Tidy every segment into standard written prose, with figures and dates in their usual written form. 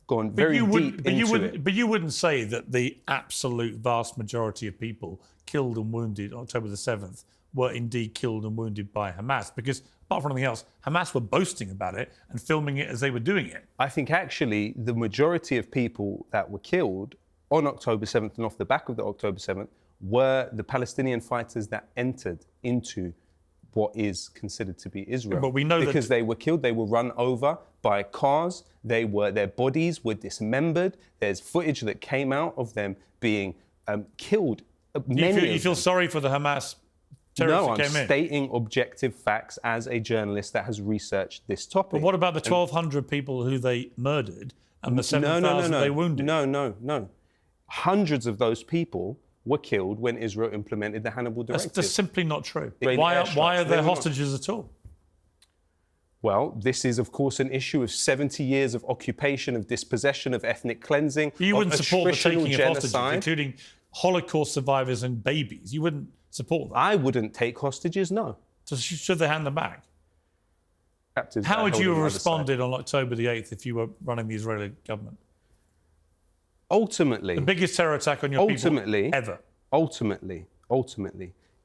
gone very deep into it. But you wouldn't say that the absolute vast majority of people killed and wounded on October the 7th were indeed killed and wounded by Hamas, because apart from anything else, Hamas were boasting about it and filming it as they were doing it. I think actually the majority of people that were killed on October 7th and off the back of the October 7th were the Palestinian fighters that entered into what is considered to be Israel. But we know because they were killed, they were run over by cars, their bodies were dismembered. There's footage that came out of them being killed. You feel sorry for the Hamas terrorists No, that came I'm stating objective facts as a journalist that has researched this topic. But what about the 1,200 people who they murdered and the 7,000 they wounded? No. Hundreds of those people were killed when Israel implemented the Hannibal Directive. That's simply not true. Why are there hostages at all? Well, this is, of course, an issue of 70 years of occupation, of dispossession, of ethnic cleansing, You wouldn't support the taking of hostages, genocide. including Holocaust survivors and babies. You wouldn't support that. I wouldn't take hostages, no. So should they hand them back? Captives How that would held you on have either side. responded on October the 8th if you were running the Israeli government? Ultimately, The biggest terror attack on your people ever. Ultimately,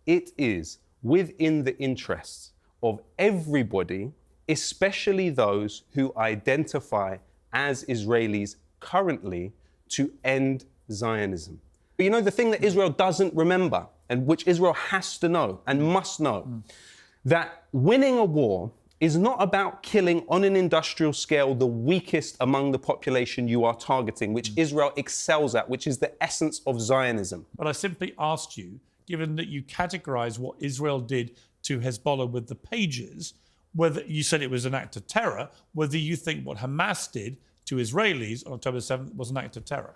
it is within the interests of everybody, especially those who identify as Israelis currently, to end Zionism. But you know, the thing that Israel doesn't remember, and which Israel has to know and must know, that winning a war is not about killing on an industrial scale the weakest among the population you are targeting, which Israel excels at, which is the essence of Zionism. But I simply asked you, given that you categorise what Israel did to Hezbollah with the pages, whether you said it was an act of terror, whether you think what Hamas did to Israelis on October 7th was an act of terror.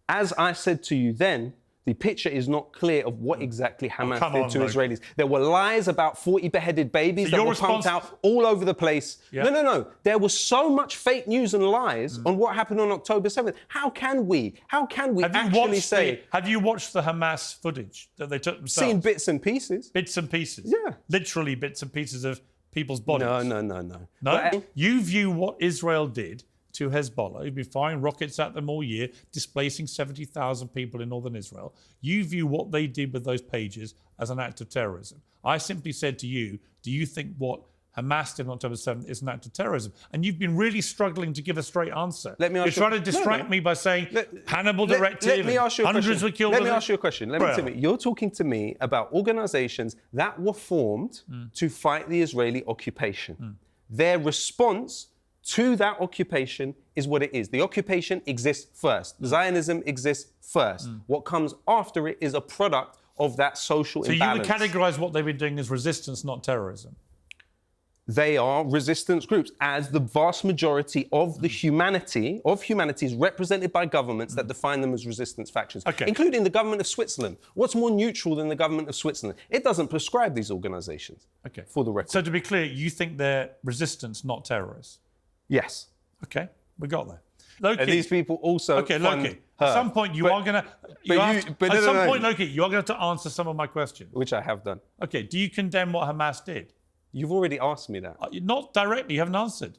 As I said to you then, the picture is not clear of what exactly Hamas did to Israelis. There were lies about 40 beheaded babies that were pumped out all over the place. Yeah. No. There was so much fake news and lies on what happened on October 7th. How can we actually say... Have you watched the Hamas footage that they took themselves? Seen bits and pieces. Bits and pieces? Yeah. Literally bits and pieces of people's bodies? No. No? But, You view what Israel did to Hezbollah, who've been firing rockets at them all year, displacing 70,000 people in northern Israel. You view what they did with those pages as an act of terrorism. I simply said to you, do you think what Hamas did on October 7th is an act of terrorism? And you've been really struggling to give a straight answer. You're trying to distract me by saying Hannibal Directive, let me ask you a hundreds question. were killed. Let me ask you a question. You're talking to me about organisations that were formed to fight the Israeli occupation. Their response to that occupation is what it is. The occupation exists first. Zionism exists first. What comes after it is a product of that social imbalance. So you would categorise what they've been doing as resistance, not terrorism? They are resistance groups, as the vast majority of the humanity is represented by governments that define them as resistance factions, including the government of Switzerland. What's more neutral than the government of Switzerland? It doesn't prescribe these organisations, for the record. So to be clear, you think they're resistance, not terrorists? Yes. Okay, we got there. Lowkey. And these people also fund Lowkey. her. At some point, you are going to... Lowkey, you are going to answer some of my questions. Which I have done. Okay, do you condemn what Hamas did? You've already asked me that. Not directly, you haven't answered.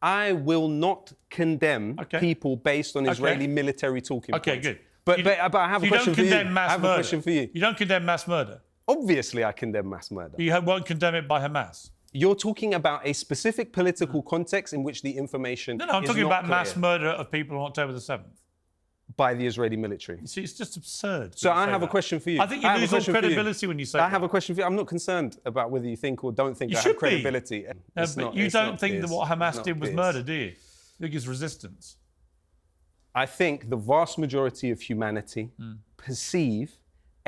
I will not condemn people based on Israeli military talking points. Okay, good. But I have a question for you. I have a question for you. You don't condemn mass murder? Obviously, I condemn mass murder. You won't condemn it by Hamas? You're talking about a specific political context in which the information No, I'm talking about mass murder of people on October the 7th. By the Israeli military. You see, it's just absurd. So I have a question for you. I think you lose all credibility when you say that. I have a question for you. I'm not concerned about whether you think or don't think I have credibility. But you don't think that what Hamas did was murder, do you? You think it's resistance? I think the vast majority of humanity perceive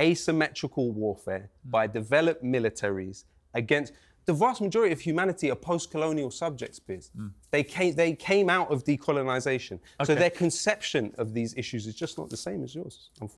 asymmetrical warfare by developed militaries against... The vast majority of humanity are post-colonial subjects, Piers. They came out of decolonisation. So their conception of these issues is just not the same as yours, unfortunately.